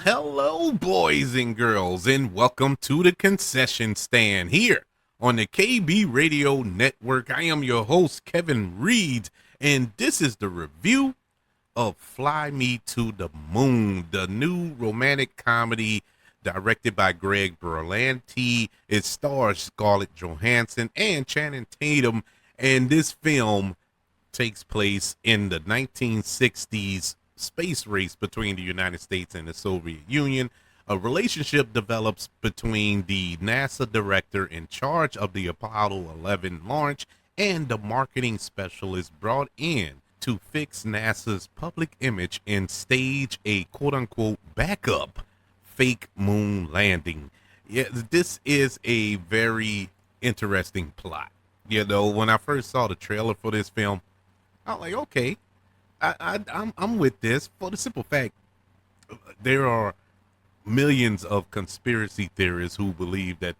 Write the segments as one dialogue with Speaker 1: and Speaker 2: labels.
Speaker 1: Hello, boys and girls, and welcome to the concession stand here on the KB Radio Network. I am your host, Kevin Reed, and this is the review of Fly Me to the Moon, the new romantic comedy directed by Greg Berlanti. It stars Scarlett Johansson and Channing Tatum, and this film takes place in the 1960s space race between the United States and the Soviet Union. A relationship develops between the NASA director in charge of the Apollo 11 launch and the marketing specialist brought in to fix NASA's public image and stage a quote unquote backup fake moon landing. Yeah, this is a very interesting plot. You know, when I first saw the trailer for this film, I'm like, okay, I'm with this for the simple fact there are millions of conspiracy theorists who believe that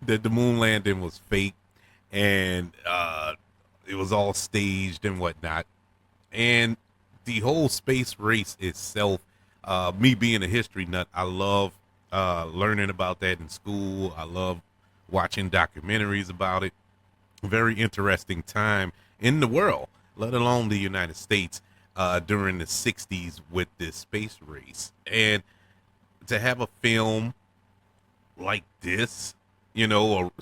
Speaker 1: that the moon landing was fake and it was all staged and whatnot. And the whole space race itself, me being a history nut, I love learning about that in school. I love watching documentaries about it. Very interesting time in the world, let alone the United States, during the 60s with this space race. And to have a film like this, or,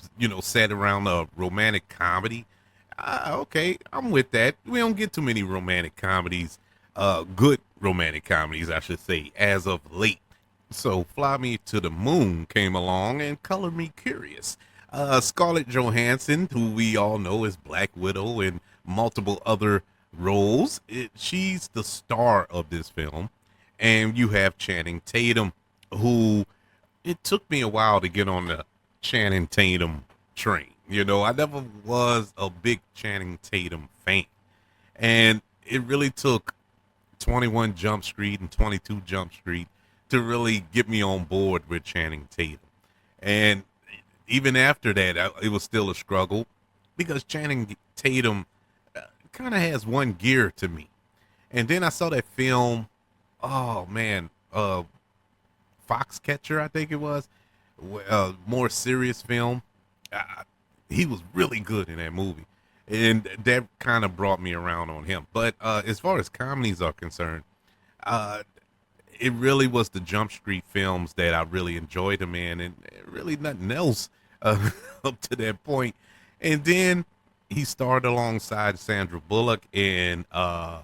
Speaker 1: set around a romantic comedy, okay, I'm with that. We don't get too many romantic comedies, good romantic comedies, I should say, as of late. So Fly Me to the Moon came along and colored me curious. Scarlett Johansson, who we all know as Black Widow and multiple other roles, she's the star of this film. And you have Channing Tatum, who it took me a while to get on the Channing Tatum train. I never was a big Channing Tatum fan. And it really took 21 Jump Street and 22 Jump Street to really get me on board with Channing Tatum. And even after that, it was still a struggle because Channing Tatum kind of has one gear to me. And then I saw that film, oh man, Foxcatcher, I think it was, more serious film. He was really good in that movie. And that kind of brought me around on him. But as far as comedies are concerned, it really was the Jump Street films that I really enjoyed him in, and really nothing else up to that point. And then he starred alongside Sandra Bullock in The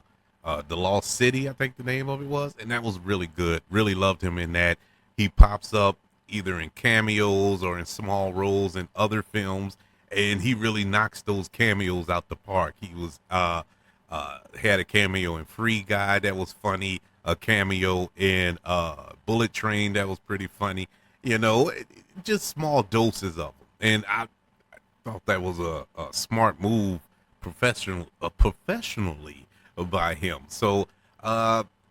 Speaker 1: Lost City, I think the name of it was, and that was really good. Really loved him in that. He pops up either in cameos or in small roles in other films, and he really knocks those cameos out the park. He was had a cameo in Free Guy that was funny, a cameo in Bullet Train that was pretty funny. Just small doses of them, and I thought that was a smart move, professionally by him. So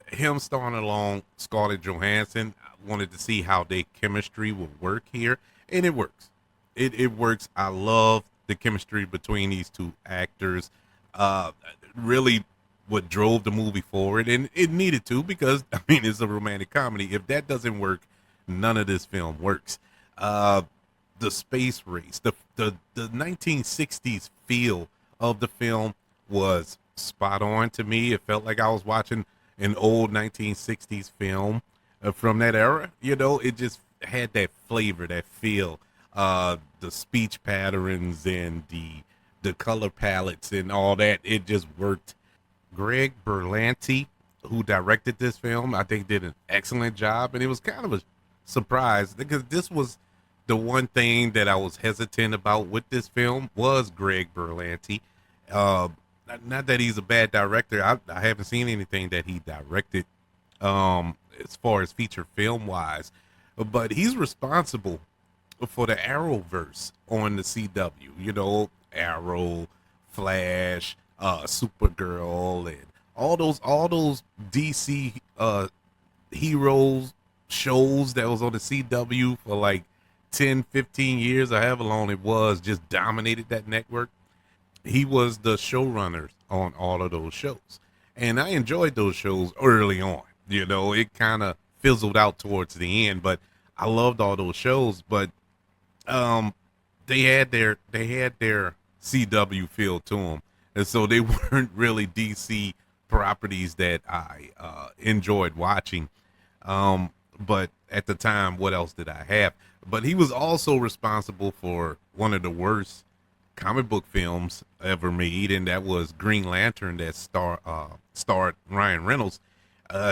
Speaker 1: him starring along Scarlett Johansson, I wanted to see how their chemistry would work here, and it works. It works. I love the chemistry between these two actors. Really what drove the movie forward, and it needed to, because it's a romantic comedy. If that doesn't work, none of this film works. The space race, the 1960s feel of the film was spot on to me. It felt like I was watching an old 1960s film from that era. It just had that flavor, that feel. The speech patterns and the color palettes and all that, it just worked. Greg Berlanti, who directed this film, I think did an excellent job, and it was kind of a surprise because this was the one thing that I was hesitant about with this film was Greg Berlanti. Not that he's a bad director. I haven't seen anything that he directed as far as feature film wise, but he's responsible for the Arrowverse on the CW. Arrow, Flash, Supergirl, and all those DC heroes shows that was on the CW for like 10, 15 years, or however long it was, just dominated that network. He was the showrunner on all of those shows. And I enjoyed those shows early on. It kind of fizzled out towards the end. But I loved all those shows. But um, they had their CW feel to them, and so they weren't really DC properties that I enjoyed watching. But at the time, what else did I have? But he was also responsible for one of the worst comic book films ever made, and that was Green Lantern that starred Ryan Reynolds.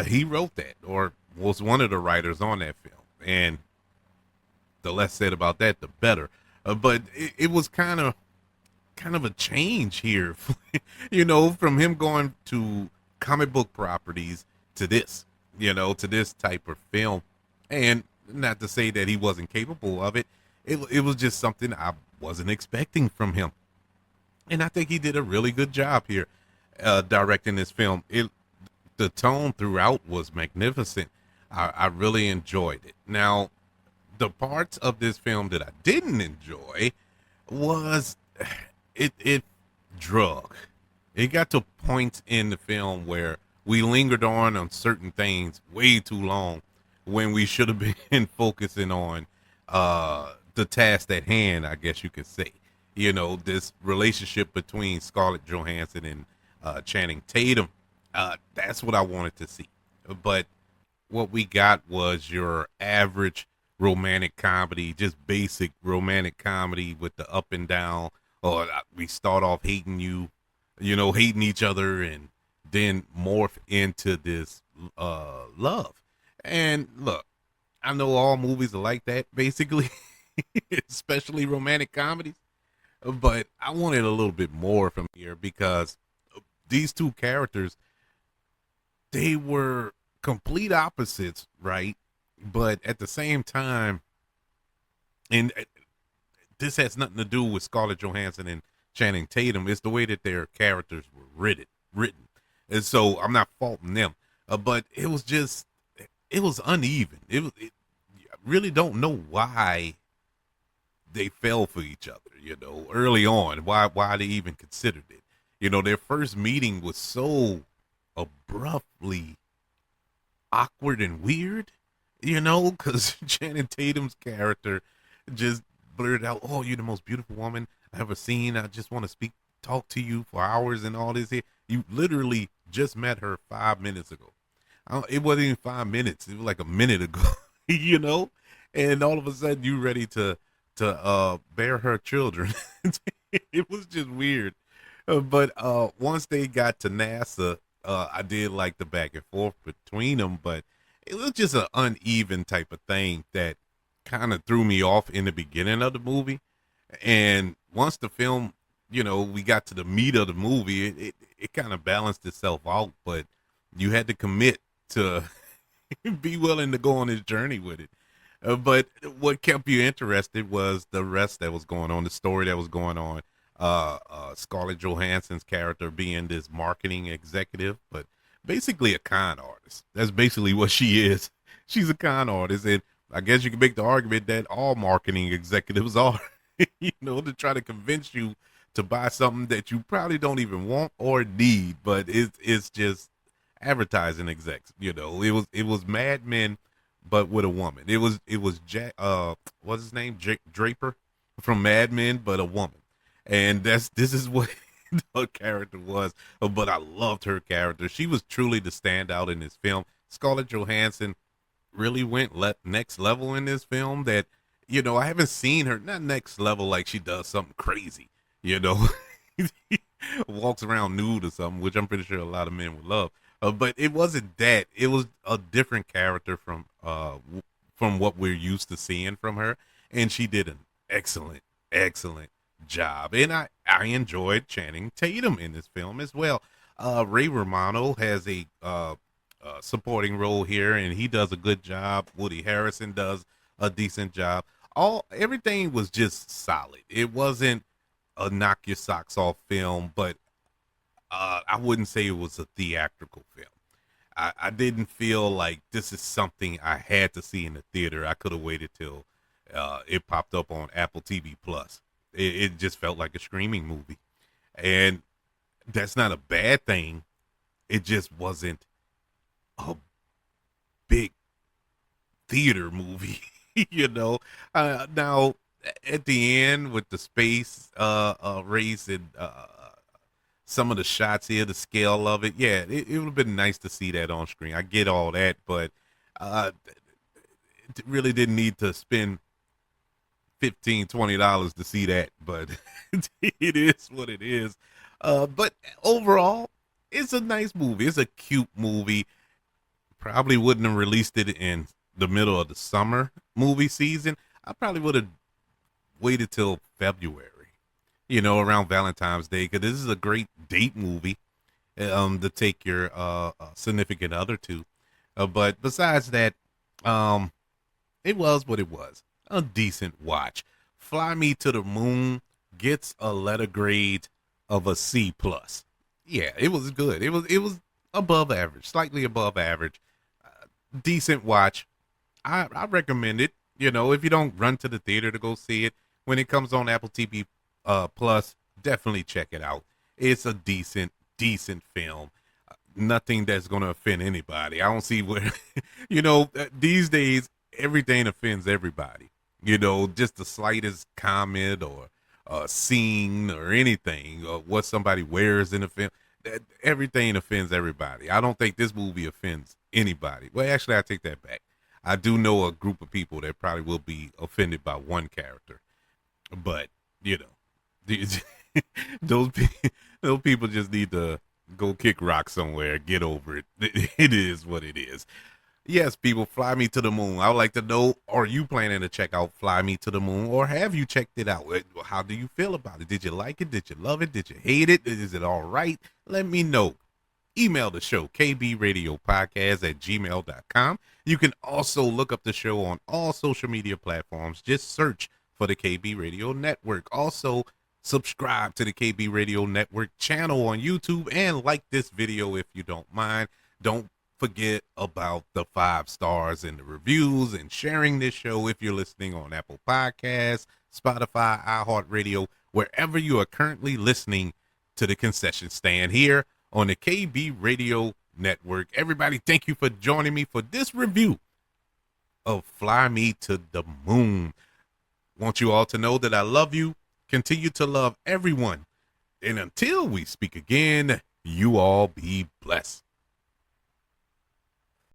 Speaker 1: He wrote that, or was one of the writers on that film, and the less said about that, the better. But it was kind of a change here, from him going to comic book properties to this, to this type of film. And not to say that he wasn't capable of it. It was just something I wasn't expecting from him. And I think he did a really good job here directing this film. The tone throughout was magnificent. I really enjoyed it. Now, the parts of this film that I didn't enjoy was it drug. It got to points in the film where we lingered on certain things way too long when we should have been focusing on the task at hand, I guess you could say. This relationship between Scarlett Johansson and Channing Tatum. That's what I wanted to see. But what we got was your average romantic comedy, just basic romantic comedy with the up and down. Or we start off hating hating each other, and then morph into this love. And look, I know all movies are like that, basically, especially romantic comedies. But I wanted a little bit more from here because these two characters, they were complete opposites, right? But at the same time, and this has nothing to do with Scarlett Johansson and Channing Tatum. It's the way that their characters were written. And so I'm not faulting them. But it was uneven. I really don't know why they fell for each other, early on, why they even considered it. Their first meeting was so abruptly awkward and weird, because Channing Tatum's character just blurted out, "Oh, you're the most beautiful woman I've ever seen. I just want to talk to you for hours and all this here." You literally just met her 5 minutes ago. It wasn't even 5 minutes. It was like a minute ago, and all of a sudden you ready to bear her children. It was just weird. But once they got to NASA, I did like the back and forth between them, but it was just an uneven type of thing that kind of threw me off in the beginning of the movie. And once the film, we got to the meat of the movie, it kind of balanced itself out, but you had to commit to be willing to go on this journey with it. But what kept you interested was the rest that was going on, the story that was going on. Scarlett Johansson's character being this marketing executive, but basically a con artist. That's basically what she is. She's a con artist, and I guess you can make the argument that all marketing executives are, to try to convince you to buy something that you probably don't even want or need, but it's just advertising execs. It was Mad Men, but with a woman. It was Jack. What's his name? Draper from Mad Men, but a woman. And this is what her character was. But I loved her character. She was truly the standout in this film. Scarlett Johansson really went next level in this film. That I haven't seen her not next level like she does something crazy. Walks around nude or something, which I'm pretty sure a lot of men would love. But it wasn't that. It was a different character from what we're used to seeing from her, and she did an excellent job. And I enjoyed Channing Tatum in this film as well. Ray Romano has a supporting role here, and he does a good job. Woody Harrelson does a decent job. Everything was just solid. It wasn't a knock your socks off film, but I wouldn't say it was a theatrical film. I didn't feel like this is something I had to see in the theater. I could have waited till it popped up on Apple TV Plus. It just felt like a streaming movie, and that's not a bad thing. It just wasn't a big theater movie. you know. Now at the end with the space race and some of the shots here, the scale of it, yeah, it would have been nice to see that on screen. I get all that, but it really didn't need to spend $15-20 to see that, but it is what it is. But overall, it's a nice movie. It's a cute movie. Probably wouldn't have released it in the middle of the summer movie season. I probably would have waited till February, around Valentine's Day, because this is a great date movie to take your significant other to. But besides that, it was what it was. A decent watch. Fly Me to the Moon gets a letter grade of a C plus. Yeah, it was good. It was above average, slightly above average. Decent watch. I recommend it. If you don't run to the theater to go see it, when it comes on Apple TV Plus, definitely check it out. It's a decent film. Nothing that's gonna offend anybody. I don't see where, these days everything offends everybody. Just the slightest comment or scene or anything, or what somebody wears in a film. Everything offends everybody. I don't think this movie offends anybody. Well, actually, I take that back. I do know a group of people that probably will be offended by one character, but these- those people just need to go kick rock somewhere, get over it. It is what it is. Yes, people, Fly Me to the Moon. I would like to know, are you planning to check out Fly Me to the Moon, or have you checked it out? How do you feel about it? Did you like it? Did you love it? Did you hate it? Is it all right? Let me know. Email the show, kbradiopodcast@gmail.com. You can also look up the show on all social media platforms. Just search for the KB Radio Network. Also, subscribe to the KB Radio Network channel on YouTube and like this video if you don't mind. Don't forget about the 5 stars and the reviews and sharing this show if you're listening on Apple Podcasts, Spotify, iHeartRadio, wherever you are currently listening to the concession stand here on the KB Radio Network. Everybody, thank you for joining me for this review of Fly Me to the Moon. Want you all to know that I love you, continue to love everyone, and until we speak again, you all be blessed.